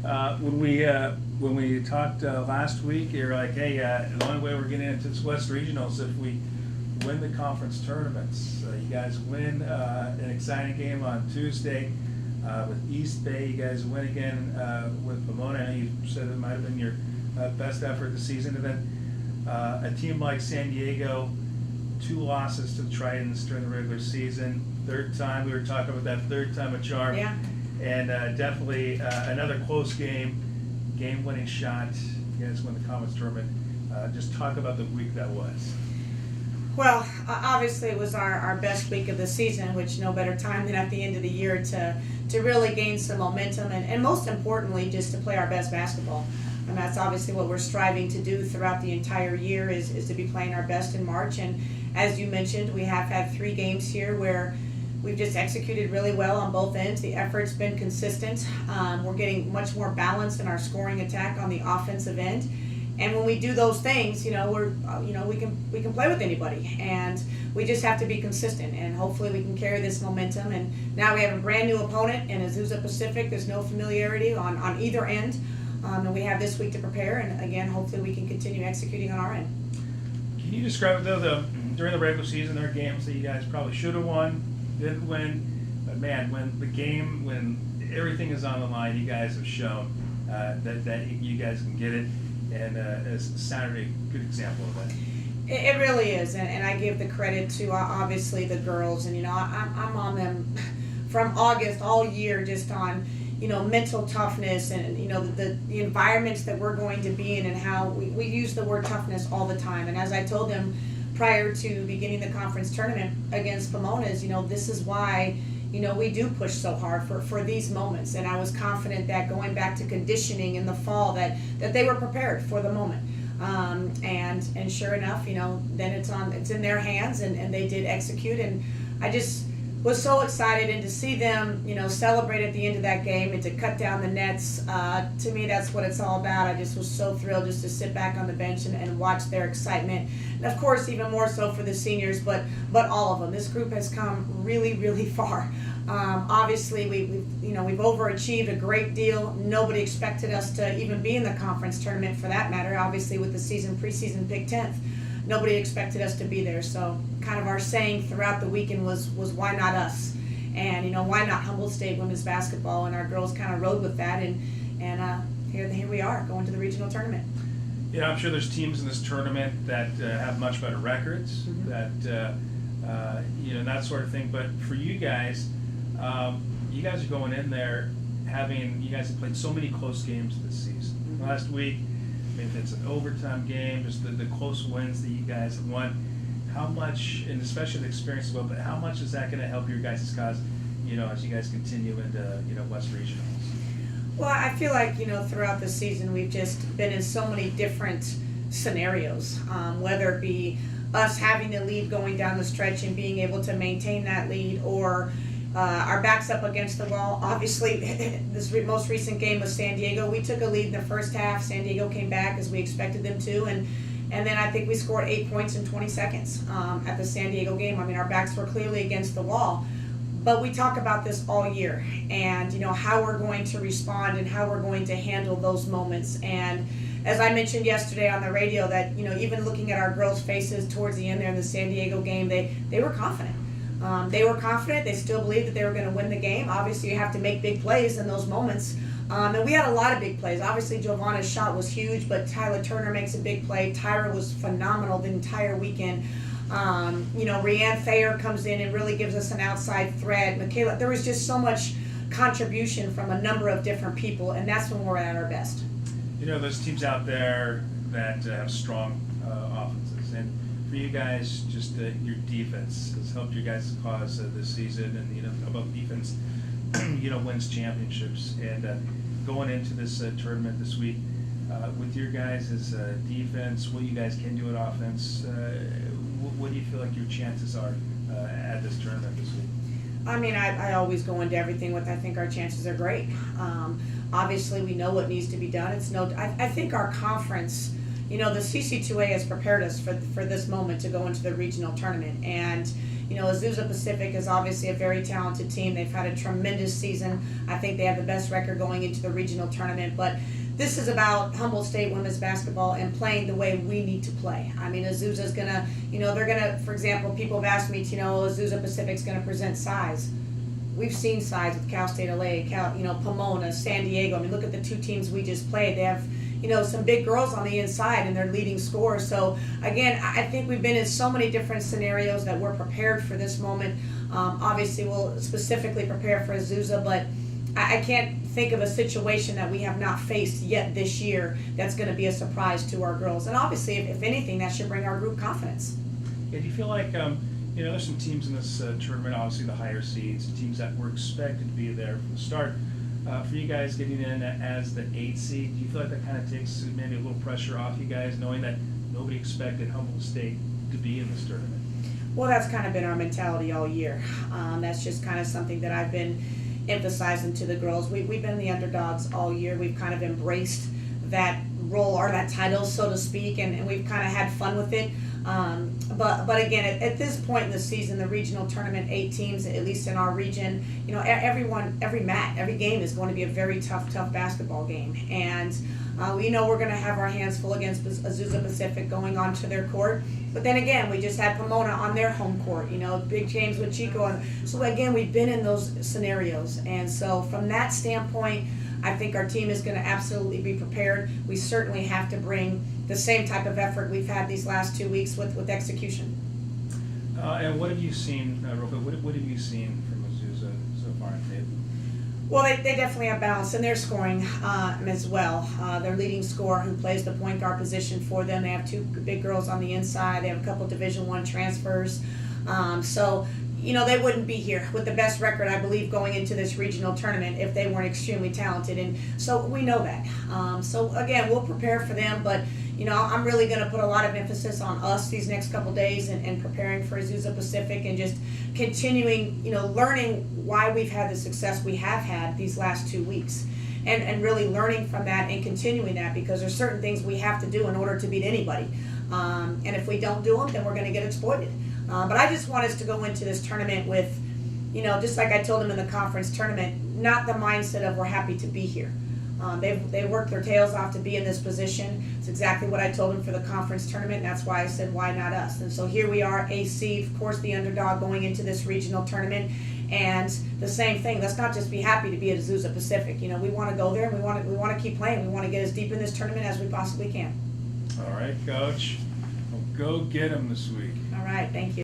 When we talked last week, you're like, hey, the only way we're getting into this West Regional is if we win the conference tournaments. You guys win an exciting game on Tuesday with East Bay. You guys win again with Pomona. I know you said it might have been your best effort this season. And then a team like San Diego, 2 losses to the Tritons during the regular season. Third time, we were talking about that third time a charm. Yeah. And definitely another close game-winning shot. You guys win the conference tournament. Just talk about the week that was. Well, obviously it was our best week of the season, which no better time than at the end of the year to really gain some momentum and most importantly, just to play our best basketball. And that's obviously what we're striving to do throughout the entire year is to be playing our best in March. And as you mentioned, we have had 3 games here where we've just executed really well on both ends. The effort's been consistent. We're getting much more balance in our scoring attack on the offensive end. And when we do those things, we can play with anybody, and we just have to be consistent. And hopefully, we can carry this momentum. And now we have a brand new opponent in Azusa Pacific. There's no familiarity on either end, and we have this week to prepare. And again, hopefully, we can continue executing on our end. Can you describe it though? During the regular season, there are games that you guys probably should have won, didn't win, but man, when everything is on the line, you guys have shown that you guys can get it. And as Saturday, good example of that. It really is, and I give the credit to obviously the girls, and I'm on them from August all year, just on mental toughness and the environments that we're going to be in, and how we use the word toughness all the time. And as I told them prior to beginning the conference tournament against Pomona's, this is why we do push so hard for these moments. And I was confident that going back to conditioning in the fall that they were prepared for the moment. And sure enough, then it's in their hands, and they did execute. And I just was so excited, and to see them, celebrate at the end of that game and to cut down the nets. To me, that's what it's all about. I just was so thrilled just to sit back on the bench and watch their excitement. And of course, even more so for the seniors, but all of them. This group has come really, really far. Obviously, we've overachieved a great deal. Nobody expected us to even be in the conference tournament, for that matter. Obviously, with the preseason picked 10th, nobody expected us to be there. So, kind of our saying throughout the weekend was why not us? And why not Humboldt State women's basketball? And our girls kind of rode with that, and here we are going to the regional tournament. Yeah, I'm sure there's teams in this tournament that have much better records, that that sort of thing. But for you guys are going in there you guys have played so many close games this season. Last week, if it's an overtime game, just the close wins that you guys have won, how much, and especially the experience as well, but how much is that going to help your guys' cause, as you guys continue into West Regionals? Well, I feel like, throughout the season, we've just been in so many different scenarios, whether it be us having the lead going down the stretch and being able to maintain that lead, or our backs up against the wall. Obviously, this most recent game with San Diego, we took a lead in the first half. San Diego came back as we expected them to, and then I think we scored 8 points in 20 seconds at the San Diego game. I mean, our backs were clearly against the wall. But we talk about this all year, and how we're going to respond and how we're going to handle those moments. And as I mentioned yesterday on the radio, that even looking at our girls' faces towards the end there in the San Diego game, they were confident. They were confident. They still believed that they were going to win the game. Obviously, you have to make big plays in those moments. And we had a lot of big plays. Obviously, Giovanna's shot was huge, but Tyler Turner makes a big play. Tyra was phenomenal the entire weekend. Rianne Thayer comes in and really gives us an outside threat. Michaela, there was just so much contribution from a number of different people, and that's when we're at our best. There's teams out there that have strong offenses, and for you guys, just your defense has helped your guys' cause this season, and about defense, wins championships. And going into this tournament this week, with your guys' defense, what you guys can do at offense, what do you feel like your chances are at this tournament this week? I mean, I always go into everything with I think our chances are great. Obviously, we know what needs to be done. I think our conference, the CC2A has prepared us for this moment to go into the regional tournament. And Azusa Pacific is obviously a very talented team. They've had a tremendous season. I think they have the best record going into the regional tournament, but this is about Humboldt State women's basketball and playing the way we need to play. I mean, Azusa's gonna, they're gonna, for example, people have asked me, Azusa Pacific's gonna present size. We've seen size with Cal State LA, Pomona, San Diego. I mean, look at the two teams we just played. They have, some big girls on the inside and they're leading scorers. So again, I think we've been in so many different scenarios that we're prepared for this moment. Obviously, we'll specifically prepare for Azusa, but I can't think of a situation that we have not faced yet this year that's going to be a surprise to our girls. And obviously, if anything, that should bring our group confidence. Yeah, do you feel like, there's some teams in this tournament, obviously the higher seeds, teams that were expected to be there from the start. For you guys getting in as the 8 seed, do you feel like that kind of takes maybe a little pressure off you guys, knowing that nobody expected Humboldt State to be in this tournament? Well, that's kind of been our mentality all year. That's just kind of something that I've been emphasizing to the girls. We've been the underdogs all year. We've kind of embraced that role or that title, so to speak, and we've kind of had fun with it. But again, at this point in the season, the regional tournament, 8 teams, at least in our region, every game is going to be a very tough basketball game. And we know we're going to have our hands full against Azusa Pacific going onto their court. But then again, we just had Pomona on their home court, big games with Chico. And so again, we've been in those scenarios. And so from that standpoint, I think our team is going to absolutely be prepared. We certainly have to bring the same type of effort we've had these last 2 weeks with execution. And what have you seen, real quick, what have you seen from Azusa so far in tape? Well, they definitely have balance in their scoring as well. Their leading scorer who plays the point guard position for them. They have 2 big girls on the inside. They have a couple Division I transfers. So they wouldn't be here with the best record, I believe, going into this regional tournament if they weren't extremely talented. And so we know that. So again, we'll prepare for them, but I'm really going to put a lot of emphasis on us these next couple days and preparing for Azusa Pacific and just continuing, learning why we've had the success we have had these last 2 weeks. And really learning from that and continuing that, because there's certain things we have to do in order to beat anybody. And if we don't do them, then we're going to get exploited. But I just want us to go into this tournament with, just like I told them in the conference tournament, not the mindset of we're happy to be here. They've worked their tails off to be in this position. It's exactly what I told them for the conference tournament, and that's why I said, why not us? And so here we are, AC, of course, the underdog going into this regional tournament. And the same thing, let's not just be happy to be at Azusa Pacific. We want to go there, and we want to keep playing. We want to get as deep in this tournament as we possibly can. All right, Coach. Well, go get them this week. All right, thank you.